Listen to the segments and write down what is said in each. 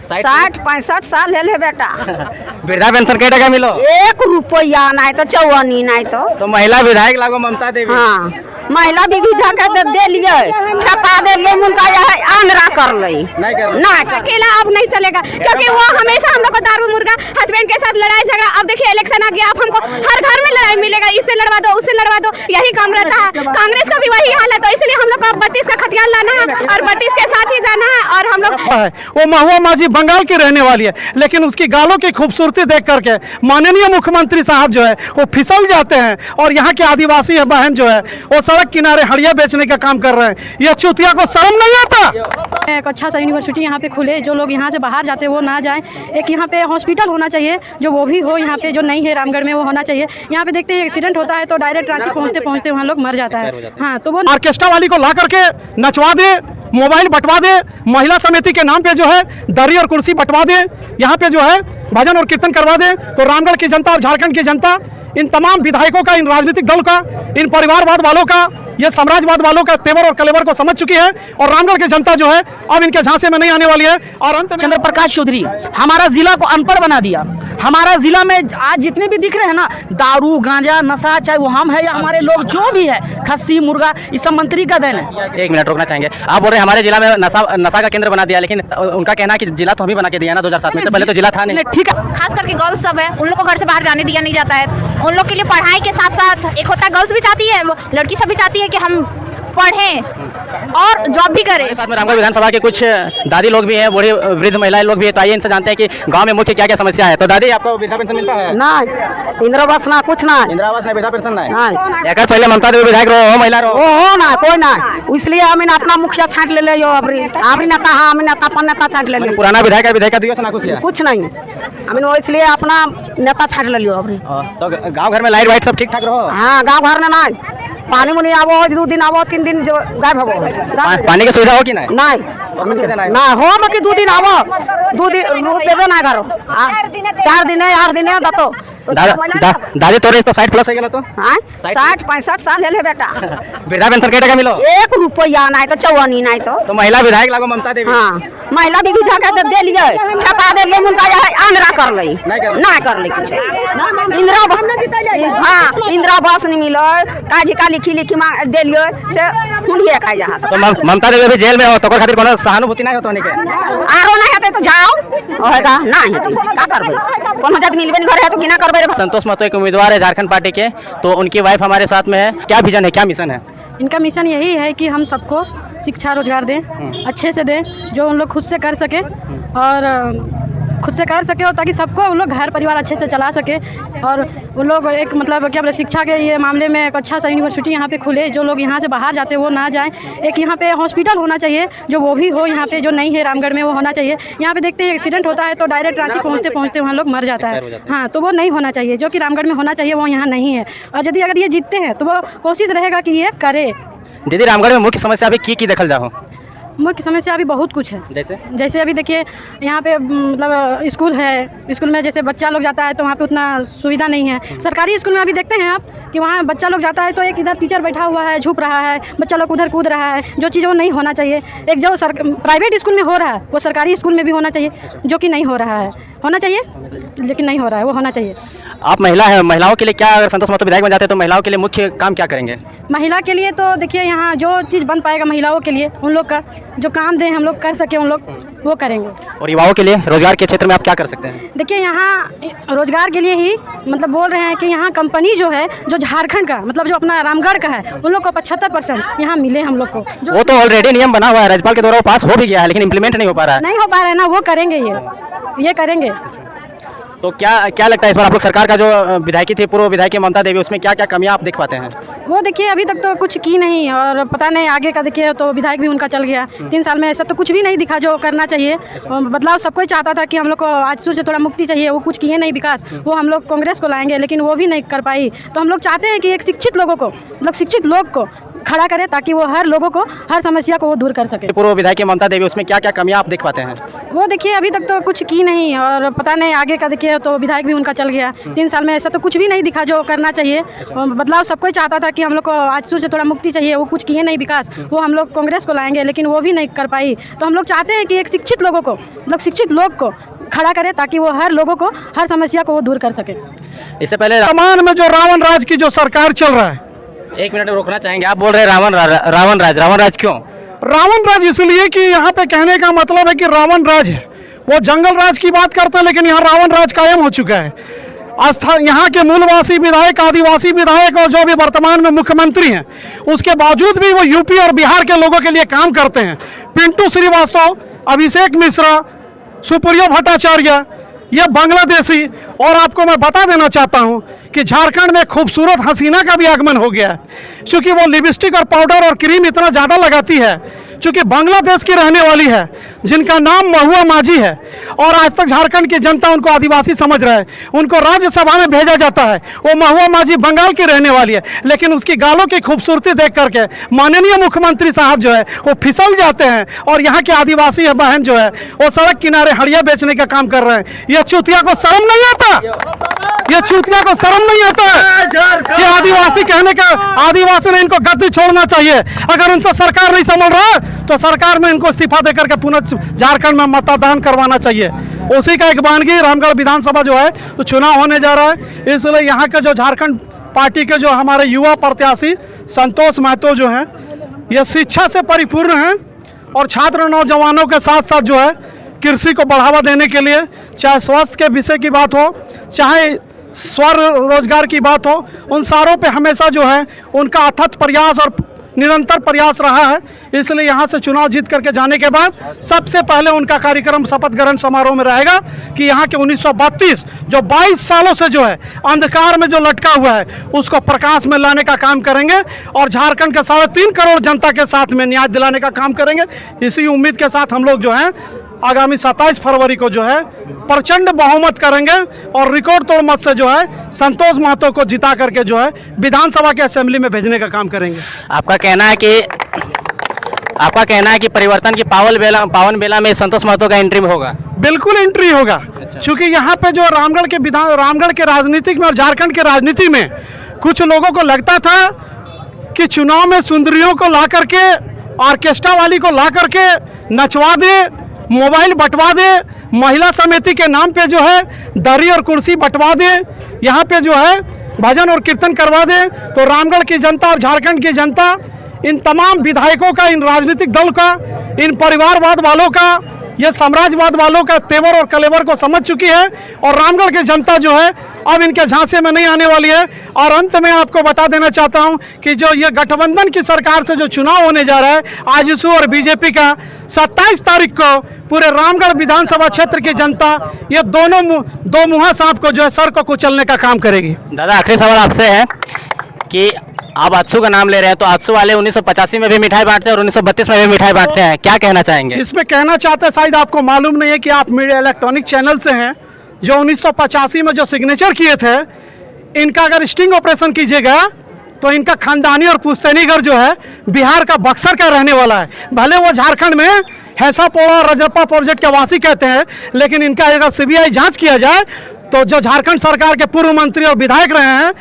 60-65 साल है बेटा। वृद्धा पेंशन कई टका मिलो? 1 रुपया नहीं तो चौवनी नहीं तो महिला विधायक लागो ममता देवी। हाँ महिला विविधा के दे लिए ठपा दे लिए उनका आंध्रा कर ले ना अकेला अब नहीं चलेगा, क्योंकि वो हमेशा हम लोग को दारू मुर्गा हस्बैंड के साथ लड़ाई झगड़ा। अब देखिए इलेक्शन आ गया, अब हमको हर घर में लड़ाई मिलेगा, इससे लड़वा दो उससे लड़वा दो, यही काम रहता है। कांग्रेस का भी वही हाल है, तो इसलिए हम लोग को 32 का खतियान लाना है और 32 के साथ ही जाना है। और हम लोग वो महुआ माझी बंगाल की रहने वाली है, लेकिन उसकी गालों की खूबसूरती देख करके माननीय मुख्यमंत्री साहब जो है वो फिसल जाते हैं और यहाँ के आदिवासी बहन जो है वो सड़क किनारे हड़िया बेचने का काम कर रहे हैं। यह चुतिया को शर्म नहीं आता? एक अच्छा सा यूनिवर्सिटी यहाँ पे खुले, जो लोग यहाँ से बाहर जाते हैं वो ना जाएं। एक यहाँ पे हॉस्पिटल होना चाहिए, जो वो भी हो यहाँ पे, जो नहीं है रामगढ़ में वो होना चाहिए। यहाँ पे देखते हैं एक्सीडेंट होता है तो डायरेक्ट रांची पहुँचते पहुँचते वहाँ लोग मर जाता है। हाँ तो वो ऑर्केस्ट्रा वाली को ला करके नचवा दे, मोबाइल बंटवा दे, महिला समिति के नाम पे जो है दरी और कुर्सी बंटवा दे, यहाँ पे जो है भजन और कीर्तन करवा दे, तो रामगढ़ की जनता और झारखंड की जनता इन तमाम विधायकों का, इन राजनीतिक दल का, इन परिवारवाद वालों का, ये साम्राज्यवाद वालों का तेवर और कलेवर को समझ चुकी है और रामगढ़ की जनता जो है अब इनके झांसे में नहीं आने वाली है। और अंत में चंद्र प्रकाश चौधरी हमारा जिला को अनपढ़ बना दिया। हमारा जिला में आज जितने भी दिख रहे हैं ना, दारू गांजा नशा, चाहे वो हम है या हमारे लोग जो भी है, खस्सी मुर्गा, इस सब मंत्री का देन है। 1 मिनट रोकना चाहेंगे। आप बोल रहे हैं हमारे जिला में नशा का केंद्र बना दिया, लेकिन उनका कहना है कि जिला तो हम ही बना के दिया ना 2007 में, से पहले तो जिला था नहीं। ठीक है, खास करके गर्ल्स सब है, उन लोग को घर से बाहर जाने दिया नहीं जाता है। उन लोग के लिए पढ़ाई के साथ साथ एक होता है, गर्ल्स भी चाहती है, लड़की सब भी चाहती है कि हम पढ़ें और जॉब भी करें। साथ में रामगढ़ विधानसभा के कुछ दादी लोग भी हैं, बूढ़े वृद्ध महिलाएं लोग भी हैं, तो आइए इनसे जानते हैं कि गांव में मुख्य क्या क्या समस्या है। तो दादी आपको वृद्धा पेंशन मिलता है? ना इंदिरा आवास ना कुछ ना इंदिरा आवास नहीं, वृद्धा पेंशन नहीं। हाँ। एक पहले ममता देवी विधायक रहो, महिला रहो? हो ना कोई ना, इसलिए हम अपना मुखिया छांट ले लियो। अभी नेता, हाँ हम नेता अपन नेता छांट ले लियो। पुराना विधायक विधायिका दियो से ना कुछ नहीं, हम इसलिए अपना नेता छांट ले लियो। अभी तो गाँव घर में लाइट वाइट सब ठीक ठाक रहो? हाँ गाँव घर में ना पानी मुनी आवो, 2 दिन आवो, 3 दिन जो गायब हो। पानी की सुविधा हो कि नहीं? नहीं ना हो, बाकी 2 दिन आवो, 2 दिन देवे ना करो, 4 दिन है 8 दिन है दतो। दादी तोरे तो 60+ हो गया तो? हाँ 60-65 साल है बेटा। वृद्धा पेंशन कई टका मिलो? 1 रुपया नहीं तो चौवनी नहीं तो महिला विधायक लागो ममता देवी। हाँ महिला विविधा के दे लिए ठपा दे लिए उनका आंध्रा कर ले ना कर ले कुछ इंदिरा। हाँ इंदिरा आवास नहीं मिलो, काजी का लिखी दे लियो से मुंडिया खाई जा। तो ममता देवी अभी जेल में हो, तो खातिर कोनो सहानुभूति नहीं होतो के? आरो नहीं होते तो जाओ, होगा ना होते का करबे, कोनो जद मिलबे घर है तो किना करबे। संतोष महतो एक उम्मीदवार है झारखंड पार्टी के, तो उनकी वाइफ हमारे साथ में है। क्या विजन है, क्या मिशन है? इनका मिशन यही है कि हम सबको शिक्षा रोजगार दें, अच्छे से दें, जो उन लोग खुद से कर सकें और खुद से कर सके, और ताकि सबको उन लोग घर परिवार अच्छे से चला सके। और वो लोग एक मतलब क्या बोले, शिक्षा के ये मामले में एक अच्छा सा यूनिवर्सिटी यहाँ पे खुले, जो लोग यहाँ से बाहर जाते हैं वो ना जाएं। एक यहाँ पे हॉस्पिटल होना चाहिए, जो वो भी हो यहाँ पे, जो नहीं है रामगढ़ में वो होना चाहिए। यहाँ पे देखते हैं एक्सीडेंट होता है तो डायरेक्ट रांची पहुँचते पहुँचते वहाँ लोग मर जाता है। हाँ तो वो नहीं होना चाहिए, जो कि रामगढ़ में होना चाहिए वो यहाँ नहीं है। और यदि अगर ये जीतते हैं तो वो कोशिश रहेगा कि ये करे। दीदी रामगढ़ में मुख्य समस्या अभी की देखल जाओ? मुख्य समस्या अभी बहुत कुछ है। जैसे अभी देखिए यहाँ पे मतलब स्कूल है, स्कूल में जैसे बच्चा लोग जाता है तो वहाँ पे उतना सुविधा नहीं है। सरकारी स्कूल में अभी देखते हैं आप कि वहाँ बच्चा लोग जाता है तो एक इधर टीचर बैठा हुआ है, झुक रहा है, बच्चा लोग उधर कूद रहा है, जो चीज़ वो नहीं होना चाहिए। एक जो प्राइवेट स्कूल में हो रहा है वो सरकारी स्कूल में भी होना चाहिए, जो कि नहीं हो रहा है। होना चाहिए लेकिन नहीं हो रहा है, वो होना चाहिए। आप महिला है, महिलाओं के लिए क्या, अगर संतोष महतो विधायक बन जाते हैं तो महिलाओं के लिए मुख्य काम क्या करेंगे? महिला के लिए तो देखिए यहाँ जो चीज़ बन पाएगा महिलाओं के लिए, उन लोग का जो काम दें हम लोग कर सके, उन लोग वो करेंगे। और युवाओं के लिए रोजगार के क्षेत्र में आप क्या कर सकते हैं? देखिए यहाँ रोजगार के लिए ही मतलब बोल रहे हैं कि यहाँ कंपनी जो है, जो झारखंड का मतलब जो अपना रामगढ़ का है, उन लोग को 75% यहाँ मिले हम लोग को। वो तो ऑलरेडी नियम बना हुआ है, राज्यपाल के द्वारा पास हो भी गया है, लेकिन इम्प्लीमेंट नहीं हो पा रहा है। नहीं हो पा रहा है ना, वो करेंगे, ये करेंगे। तो क्या लगता है इस बार आप लोग सरकार का जो विधायकी थी, पूर्व विधायक ममता देवी, उसमें क्या क्या कमियां आप देख पाते हैं? वो देखिए अभी तक तो कुछ की नहीं, और पता नहीं आगे का देखिए तो विधायक भी उनका चल गया 3 साल में, ऐसा तो कुछ भी नहीं दिखा जो करना चाहिए। बदलाव सबको चाहता था कि हम लोग को आजसू से थोड़ा मुक्ति चाहिए, वो कुछ किए नहीं विकास, वो हम लोग कांग्रेस को लाएंगे लेकिन वो भी नहीं कर पाई। तो हम लोग चाहते हैं कि एक शिक्षित लोगों को, मतलब शिक्षित लोग को खड़ा करे ताकि वो हर लोगों को हर समस्या को वो दूर कर सके। पूर्व विधायक ममता देवी, उसमें क्या क्या कमियां आप देख पाते हैं? वो देखिए अभी तक तो कुछ की नहीं, और पता नहीं आगे का देखिए तो विधायक भी उनका चल गया 3 साल में, ऐसा तो कुछ भी नहीं दिखा जो करना चाहिए। बदलाव सबको चाहता था कि हम लोग को आजसू से थोड़ा मुक्ति चाहिए, वो कुछ किए नहीं विकास, वो हम लोग कांग्रेस को लाएंगे लेकिन वो भी नहीं कर पाई। तो हम लोग चाहते हैं कि एक शिक्षित लोगों को, मतलब शिक्षित लोग को खड़ा करे ताकि वो हर लोगों को हर समस्या को वो दूर कर सके। इससे पहले वर्तमान में जो रावण राज की जो सरकार चल रहा है, 1 मिनट रोकना चाहेंगे। आप बोल रहे हैं रावण राज क्यों? रावण राज इसलिए कि यहाँ पे कहने का मतलब है कि रावण राज है, वो जंगल राज की बात करते हैं लेकिन यहाँ रावण राज कायम हो चुका है। यहाँ के मूलवासी विधायक, आदिवासी विधायक और जो भी वर्तमान में मुख्यमंत्री हैं, उसके बावजूद भी वो यूपी और बिहार के लोगों के लिए काम करते हैं। पिंटू श्रीवास्तव, अभिषेक मिश्रा, सुप्रियो भट्टाचार्य, ये बांग्लादेशी। और आपको मैं बता देना चाहता हूँ कि झारखंड में खूबसूरत हसीना का भी आगमन हो गया है, क्योंकि वो लिपस्टिक और पाउडर और क्रीम इतना ज़्यादा लगाती है, क्योंकि बांग्लादेश की रहने वाली है, जिनका नाम महुआ माझी है। और आज तक झारखंड की जनता उनको आदिवासी समझ रहा है, उनको राज्यसभा में भेजा जाता है। वो महुआ माझी बंगाल की रहने वाली है, लेकिन उसकी गालों की खूबसूरती देख करके माननीय मुख्यमंत्री साहब जो है वो फिसल जाते हैं, और यहाँ के आदिवासी बहन जो है वो सड़क किनारे हड़िया बेचने का काम कर रहे हैं। ये चूतिया को शर्म नहीं आता? ये चूतिया को शर्म नहीं आता है? ये आदिवासी कहने का, आदिवासी ने इनको गद्दी छोड़ना चाहिए। अगर उनसे सरकार नहीं संभल रहा तो सरकार में इनको इस्तीफा देकर के पुनः झारखंड में मतदान करवाना चाहिए। उसी का एक बानगी रामगढ़ विधानसभा जो है तो चुनाव होने जा रहा है, इसलिए यहाँ के जो झारखंड पार्टी के जो हमारे युवा प्रत्याशी संतोष महतो जो हैं, ये शिक्षा से परिपूर्ण हैं और छात्र नौजवानों के साथ साथ जो है कृषि को बढ़ावा देने के लिए, चाहे स्वास्थ्य के विषय की बात हो, चाहे स्वरोजगार की बात हो, उन सारों पे हमेशा जो है उनका अथक प्रयास और निरंतर प्रयास रहा है। इसलिए यहाँ से चुनाव जीत करके जाने के बाद सबसे पहले उनका कार्यक्रम शपथ ग्रहण समारोह में रहेगा कि यहाँ के 1932 जो 22 सालों से जो है अंधकार में जो लटका हुआ है उसको प्रकाश में लाने का काम करेंगे, और झारखंड के 3.5 करोड़ जनता के साथ में न्याय दिलाने का काम करेंगे। इसी उम्मीद के साथ हम लोग जो है आगामी 27 फरवरी को जो है प्रचंड बहुमत करेंगे और रिकॉर्ड तोड़ मत से जो है संतोष महतो को जिता करके जो है विधानसभा के असेंबली में भेजने का काम करेंगे। आपका कहना है कि परिवर्तन की पावन बेला में संतोष महतो का एंट्री होगा? बिल्कुल एंट्री होगा। क्योंकि यहाँ पे जो रामगढ़ के राजनीतिक में और झारखंड के राजनीति में कुछ लोगों को लगता था कि चुनाव में सुंदरियों को ला करके, ऑर्केस्ट्रा वाली को ला करके नचवा दे, मोबाइल बंटवा दे, महिला समिति के नाम पे जो है दरी और कुर्सी बंटवा दे, यहाँ पे जो है भजन और कीर्तन करवा दे, तो रामगढ़ की जनता और झारखंड की जनता इन तमाम विधायकों का, इन राजनीतिक दल का, इन परिवारवाद वालों का, ये साम्राज्यवाद वालों का तेवर और कलेवर को समझ चुकी है, और रामगढ़ की जनता जो है अब इनके झांसे में नहीं आने वाली है। और अंत में आपको बता देना चाहता हूं कि जो ये गठबंधन की सरकार से जो चुनाव होने जा रहा है आजसू और बीजेपी का, 27 तारीख को पूरे रामगढ़ विधानसभा क्षेत्र की जनता ये दो मुहा सांप को जो है सर को कुचलने का काम करेगी। दादा, आखिरी सवाल आपसे है कि आप आजसू का नाम ले रहे हैं, तो आजसू वाले 1985 में भी मिठाई बांटते हैं और 1932 में भी मिठाई बांटते हैं, क्या कहना चाहेंगे? इसमें कहना चाहते हैं, शायद आपको मालूम नहीं है कि आप मीडिया इलेक्ट्रॉनिक चैनल से हैं, जो 1985 में जो सिग्नेचर किए थे, इनका अगर स्टिंग ऑपरेशन कीजिएगा तो इनका खानदानी और पुश्तैनी घर जो है बिहार का बक्सर का रहने वाला है। भले वो झारखंड में हैसा पोड़ा रजरप्पा प्रोजेक्ट के वासी कहते हैं, लेकिन इनका अगर सीबीआई जांच किया जाए तो जो झारखंड सरकार के पूर्व मंत्री और विधायक रहे हैं,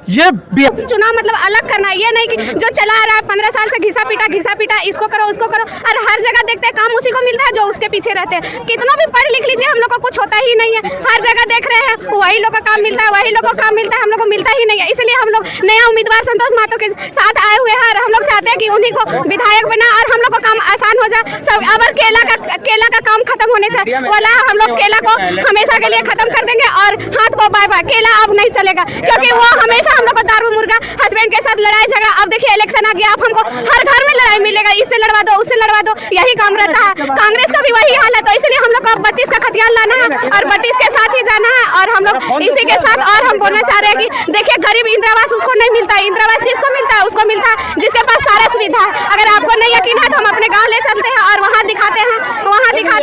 ये चुनाव मतलब अलग करना, ये नहीं कि जो चला आ रहा है 15 साल से घिसा पीटा, इसको करो उसको करो, और हर जगह देखते हैं काम उसी को मिलता है जो उसके पीछे रहते हैं। कितना भी पढ़ लिख लीजिए, हम लोग को कुछ होता ही नहीं है। हर जगह देख रहे हैं वही लोग का काम मिलता है, वही लोग को काम मिलता है, हम लोग को मिलता ही नहीं है। इसलिए हम लोग नया उम्मीदवार संतोष महतो के साथ आए हुए हैं, और हम लोग चाहते हैं कि उन्हीं को विधायक बना और हम लोग का काम आसान हो जाए। सब अब केला का काम खत्म होने चाहिए वाला, हम लोग केला को हमेशा के लिए खत्म कर देंगे, और हाथ को बाय बाय, केला अब नहीं चलेगा, क्योंकि वो हमेशा हम लोग को दारू मुर्गा, हस्बैंड के साथ लड़ाई झगड़ा। अब देखिए इलेक्शन आ गया, अब हमको हर घर में लड़ाई मिलेगा, इससे लड़वा दो उससे लड़वा दो, यही काम रहता है। कांग्रेस का भी वही हाल है, तो इसलिए हम लोग को 32 का खतियान लाना है और 32 के साथ ही जाना है। और हम लोग इसी के साथ और हम बोलना चाह रहे हैं कि देखिए गरीब इंदिरावास उसको नहीं मिलता है, इंदिरावास किसको मिलता है? उसको मिलता है जिसके पास सारा सुविधा है। अगर आपको नहीं यकीन है तो हम अपने गाँव ले चलते हैं और वहाँ दिखाते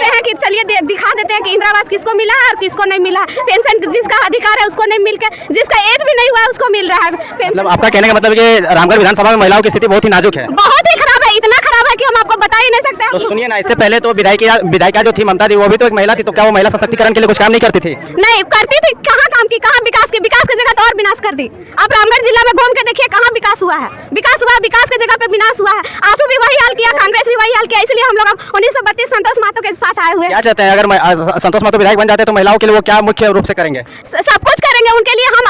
हैं कि चलिए दिखा देते हैं कि इंदिरावास किसको मिला है और किसको नहीं मिला है। पेंशन जिसका अधिकार है उसको नहीं मिल के, जिसका एज भी नहीं हुआ है उसको मिल रहा है मतलब आपका कहने का मतलब है कि रामगढ़ विधानसभा में महिलाओं की स्थिति बहुत ही नाजुक है। बहुत ही खराब है, इतना खराब है कि हम आपको बता ही नहीं सकते। तो सुनिए ना, इससे पहले तो विधायिका जो थी ममता दी, वो भी तो एक महिला थी, तो क्या वो महिला सशक्तिकरण के लिए कुछ काम नहीं करती थी? नहीं करती थी, कहाँ काम की, कहाँ विकास की जगह तो और विनाश कर दी। आप रामगढ़ जिला में घूम के देखिए कहाँ विकास हुआ है, विकास की जगह पे विनाश हुआ है। आंसू भी वही हाल किया, कांग्रेस भी वही हाल किया, इसलिए हम लोग 1932 संतोष महतो के साथ आए हुए हैं। क्या चाहते हैं, अगर संतोष महतो विधायक बन जाते तो महिलाओं के लिए वो क्या मुख्य रूप से करेंगे? सब कुछ करेंगे उनके लिए। हम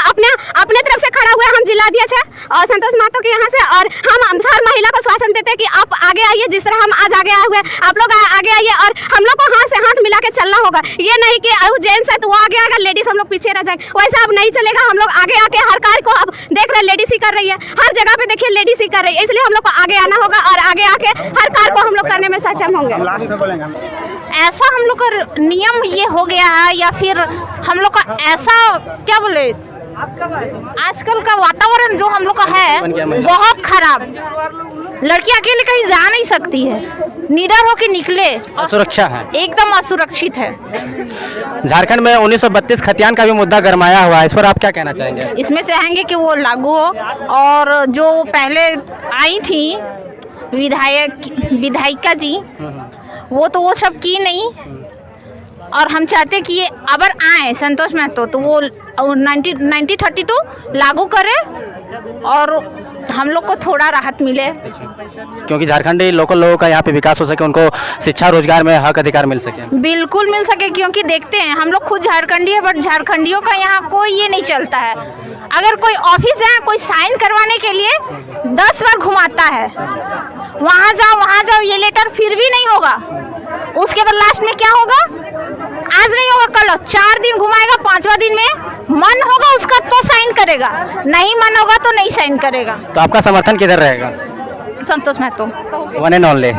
अपने तरफ से खड़ा हुए, हम जिला अध्यक्ष है और संतोष महतो के यहाँ से, और हम हर महिला को शासन देते हैं कि आप आगे आइए, जिस तरह हम आज आगे आए हुए, आप लोग आगे आइए और हम लोग को हाथ से हाथ मिला के चलना होगा। ये नहीं कि जेंट्स है तो वो आगे आएगा, लेडीज हम लोग पीछे रह जाएंगे, वैसा अब नहीं चलेगा। हम लोग आगे आके हर कार्य को अब देख रहे लेडीज ही कर रही है, हर जगह पे देखिए लेडीज ही कर रही है, इसलिए हम लोग को आगे आना होगा और आगे आके हर कार्य को हम लोग करने में सक्षम होंगे। ऐसा हम लोग का नियम ये हो गया है, या फिर हम लोग का ऐसा क्या बोले, आजकल का वातावरण जो हम लोग का है बहुत खराब। लड़कियां अकेले कहीं जा नहीं सकती है, निडर होके निकले, सुरक्षा है, एकदम असुरक्षित है। झारखंड में 1932 खतियान का भी मुद्दा गरमाया हुआ है, इस पर आप क्या कहना चाहेंगे? इसमें चाहेंगे कि वो लागू हो, और जो पहले आई थी विधायिका जी, वो सब की नहीं, और हम चाहते हैं कि ये अगर आए संतोष महतो तो वो 1932 लागू करे और हम लोग को थोड़ा राहत मिले, क्योंकि झारखंडी लोकल लोगों का यहाँ पे विकास हो सके, उनको शिक्षा रोजगार में हक अधिकार मिल सके। बिल्कुल मिल सके, क्योंकि देखते हैं हम लोग खुद झारखंडी है, बट झारखंडियों का यहाँ कोई ये नहीं चलता है। अगर कोई ऑफिस जाए, कोई साइन करवाने के लिए 10 बार घुमाता है, वहाँ जाओ ये लेटर फिर भी नहीं होगा, उसके बाद लास्ट में क्या होगा, आज नहीं होगा कल, 4 दिन घुमाएगा, 5वां दिन में मन होगा उसका तो साइन करेगा, नहीं मन होगा तो नहीं साइन करेगा। तो आपका समर्थन किधर रहेगा? संतोष महतो, वन एंड ओनली।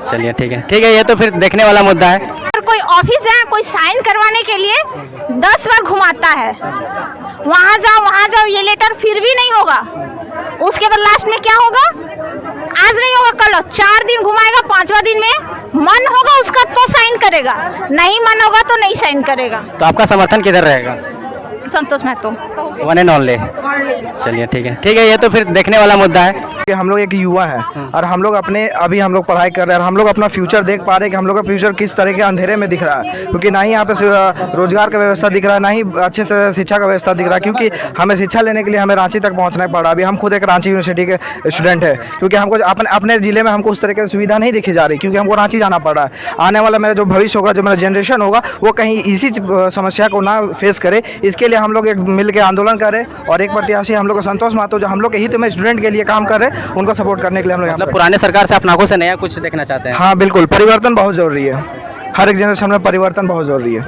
चलिए ठीक है, ये तो फिर देखने वाला मुद्दा है। अगर कोई ऑफिस जाए, कोई साइन करवाने के लिए 10 बार घुमाता है, वहाँ जाओ ये लेटर फिर भी नहीं होगा, उसके बाद लास्ट में क्या होगा, आज नहीं होगा कल, 4 दिन घुमाएगा, 5वां दिन में मन होगा उसका तो साइन करेगा, नहीं मन होगा तो नहीं साइन करेगा। तो आपका समर्थन किधर रहेगा? संतोष महतो, वन एंड ओनली। चलिए ठीक है, ये तो फिर देखने वाला मुद्दा है कि हम लोग एक युवा हैं और हम लोग अभी हम लोग पढ़ाई कर रहे हैं और हम लोग अपना फ्यूचर देख पा रहे हैं कि हम लोग का फ्यूचर किस तरह के अंधेरे में दिख रहा है, क्योंकि ना ही यहाँ पे रोजगार का व्यवस्था दिख रहा है, ना ही अच्छे से शिक्षा का व्यवस्था दिख रहा है, क्योंकि हमें शिक्षा लेने के लिए हमें रांची तक पहुँचना पड़ा। अभी हम खुद एक रांची यूनिवर्सिटी के स्टूडेंट है, क्योंकि हमको अपने ज़िले में हमको उस तरह की सुविधा नहीं दिखी जा रही, क्योंकि हमको रांची जाना पड़ रहा है। आने वाला मेरा जो भविष्य होगा, जो मेरा जनरेशन होगा, वो कहीं इसी समस्या को ना फेस करे, इसके लिए हम लोग एक मिल के आंदोलन करें और एक प्रत्याशी हम लोग को संतोष महतो, जो हम लोग के हित में स्टूडेंट के लिए काम कर रहे हैं, उनको सपोर्ट करने के लिए हम लोग मतलब पुराने सरकार से अपना आंखों से नया कुछ देखना चाहते हैं। हाँ बिल्कुल, परिवर्तन बहुत जरूरी है, हर एक जनरेशन में परिवर्तन बहुत जरूरी है।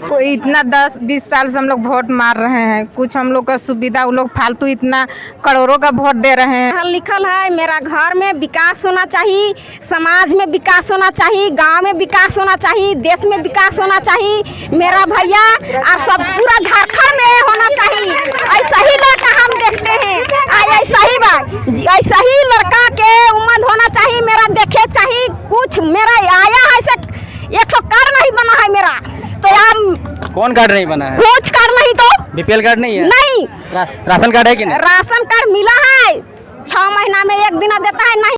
कोई इतना 10-20 साल से हम लोग वोट मार रहे हैं, कुछ हम लोग का सुविधा, वो लोग फालतू इतना करोड़ों का वोट दे रहे हैं। लिखल है मेरा घर में विकास होना चाहिए, समाज में विकास होना चाहिए, गांव में विकास होना चाहिए, देश में विकास होना चाहिए, मेरा भैया और सब पूरा झारखंड में होना चाहिए। ऐसा ही लड़का हम देखते हैं, ऐसा ही लड़का के उम्र होना चाहिए, मेरा देखे चाहिए कुछ, मेरा आया है से 100 कार्ड नहीं बना है मेरा, तो यार कौन कार्ड नहीं बना है? कुछ कार्ड नहीं, तो बीपीएल कार्ड नहीं है? नहीं। राशन कार्ड है कि नहीं? राशन कार्ड मिला है, 6 महीना में 1 दिन देता है, नहीं